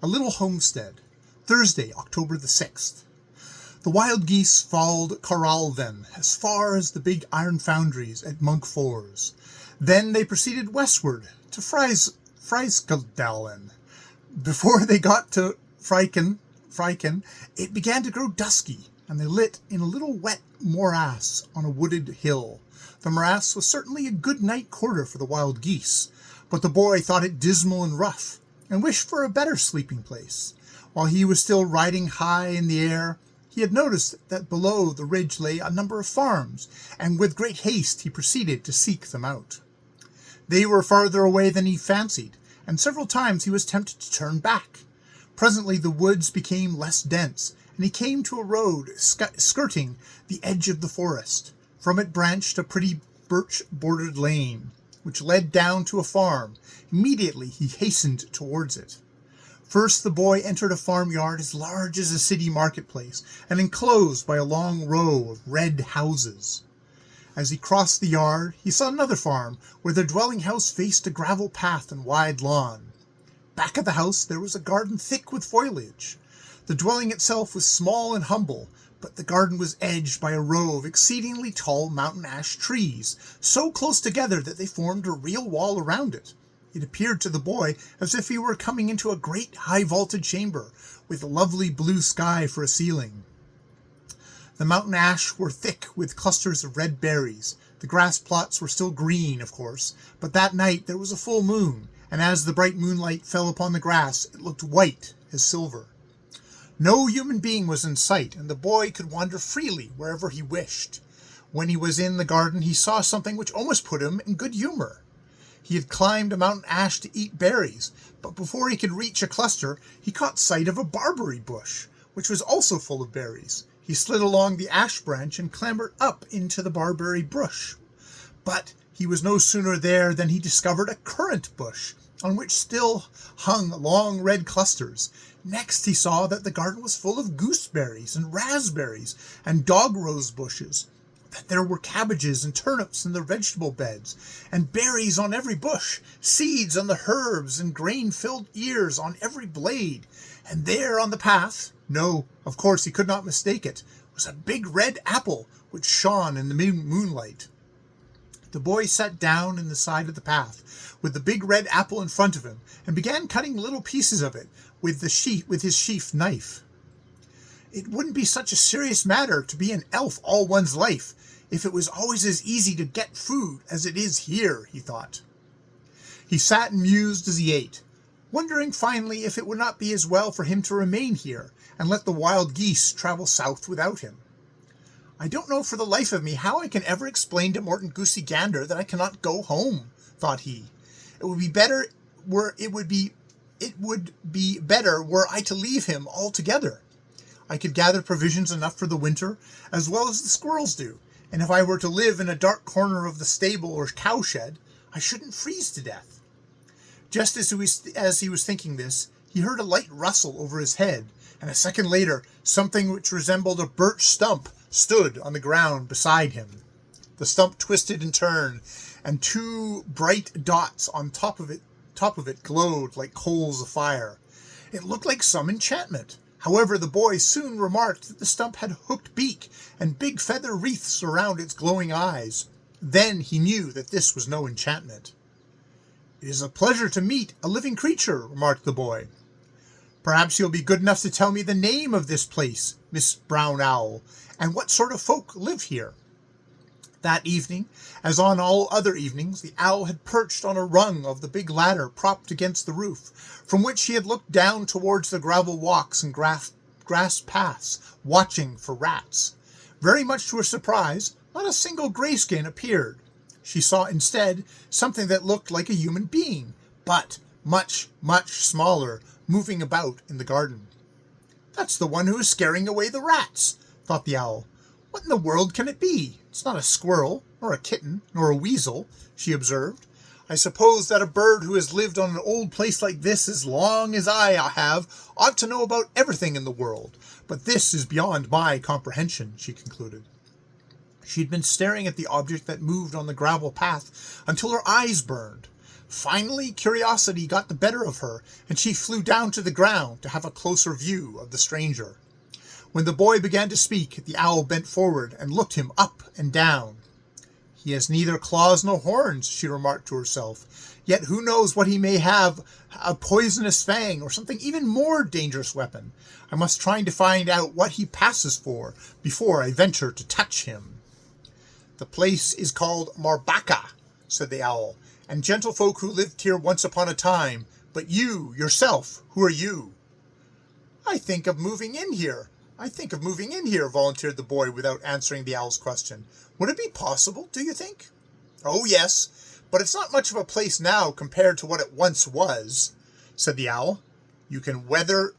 Lttl Hmstd, Thursday, October the 6th. The wild geese followed Karalven as far as the big iron foundries at Munkfors. Then they proceeded westward to Fryskeldalen. Before they got to Fryken, it began to grow dusky, and they lit in a little wet morass on a wooded hill. The morass was certainly a good night quarter for the wild geese, but the boy thought it dismal and rough, and wished for a better sleeping place. While he was still riding high in the air, he had noticed that below the ridge lay a number of farms, and with great haste he proceeded to seek them out. They were farther away than he fancied, and several times he was tempted to turn back. Presently the woods became less dense, and he came to a road skirting the edge of the forest. From it branched a pretty birch-bordered lane, which led down to a farm. Immediately he hastened towards it. First the boy entered a farmyard as large as a city marketplace, and enclosed by a long row of red houses. As he crossed the yard, he saw another farm, where the dwelling house faced a gravel path and wide lawn. Back of the house there was a garden thick with foliage. The dwelling itself was small and humble, but the garden was edged by a row of exceedingly tall mountain ash trees, so close together that they formed a real wall around it. It appeared to the boy as if he were coming into a great high-vaulted chamber, with a lovely blue sky for a ceiling. The mountain ash were thick with clusters of red berries. The grass plots were still green, of course, but that night there was a full moon, and as the bright moonlight fell upon the grass, it looked white as silver. No human being was in sight, and the boy could wander freely wherever he wished. When he was in the garden, he saw something which almost put him in good humor. He had climbed a mountain ash to eat berries, but before he could reach a cluster, he caught sight of a barberry bush, which was also full of berries. He slid along the ash branch and clambered up into the barberry bush. But he was no sooner there than he discovered a currant bush, on which still hung long red clusters. Next he saw that the garden was full of gooseberries and raspberries and dog rose bushes, that there were cabbages and turnips in the vegetable beds, and berries on every bush, seeds on the herbs, and grain-filled ears on every blade. And there on the path, no, of course he could not mistake it, was a big red apple which shone in the moonlight. The boy sat down in the side of the path, with the big red apple in front of him, and began cutting little pieces of it with his sheath knife. It wouldn't be such a serious matter to be an elf all one's life, if it was always as easy to get food as it is here, he thought. He sat and mused as he ate, wondering finally if it would not be as well for him to remain here, and let the wild geese travel south without him. I don't know for the life of me how I can ever explain to Morton Goosey Gander that I cannot go home, thought he. It would be better were I to leave him altogether. I could gather provisions enough for the winter, as well as the squirrels do, and if I were to live in a dark corner of the stable or cowshed, I shouldn't freeze to death. Just as he was thinking this, he heard a light rustle over his head, and a second later, something which resembled a birch stump stood on the ground beside him. The stump twisted and turned, and two bright dots on top of it glowed like coals of fire. It looked like some enchantment. However, the boy soon remarked that the stump had a hooked beak and big feather wreaths around its glowing eyes. Then he knew that this was no enchantment. "It is a pleasure to meet a living creature," remarked the boy. "Perhaps you'll be good enough to tell me the name of this place, Miss Brown Owl, and what sort of folk live here." That evening, as on all other evenings, the owl had perched on a rung of the big ladder propped against the roof, from which he had looked down towards the gravel walks and grass paths, watching for rats. Very much to her surprise, not a single grayskin appeared. She saw instead something that looked like a human being, but much, much smaller, moving about in the garden. "That's the one who is scaring away the rats," thought the owl. "What in the world can it be? It's not a squirrel, nor a kitten, nor a weasel," she observed. "I suppose that a bird who has lived on an old place like this as long as I have ought to know about everything in the world, but this is beyond my comprehension," she concluded. She had been staring at the object that moved on the gravel path until her eyes burned. Finally, curiosity got the better of her, and she flew down to the ground to have a closer view of the stranger. When the boy began to speak, the owl bent forward and looked him up and down. "He has neither claws nor horns," she remarked to herself. "Yet who knows what he may have, a poisonous fang or something even more dangerous weapon. I must try to find out what he passes for before I venture to touch him." "The place is called Marbacca," said the owl, "and gentlefolk who lived here once upon a time. But you, yourself, who are you?" "I think of moving in here, volunteered the boy without answering the owl's question. "Would it be possible, do you think?" "Oh, yes, but it's not much of a place now compared to what it once was," said the owl. You can weather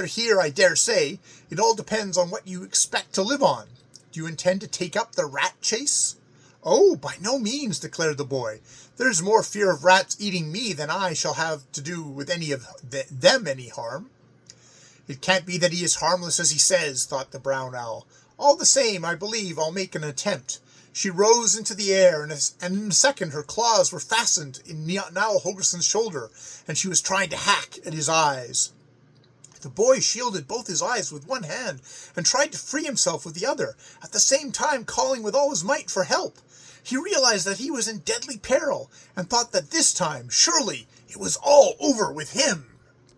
here, I dare say. It all depends on what you expect to live on. Do you intend to take up the rat chase?" "Oh, by no means," declared the boy. "There's more fear of rats eating me than I shall have to do with any of them any harm." "It can't be that he is harmless as he says," thought the brown owl. "All the same, I believe I'll make an attempt." She rose into the air, and in a second her claws were fastened in Niall Hogerson's shoulder, and she was trying to hack at his eyes. The boy shielded both his eyes with one hand and tried to free himself with the other, at the same time calling with all his might for help. He realized that he was in deadly peril, and thought that this time, surely, it was all over with him.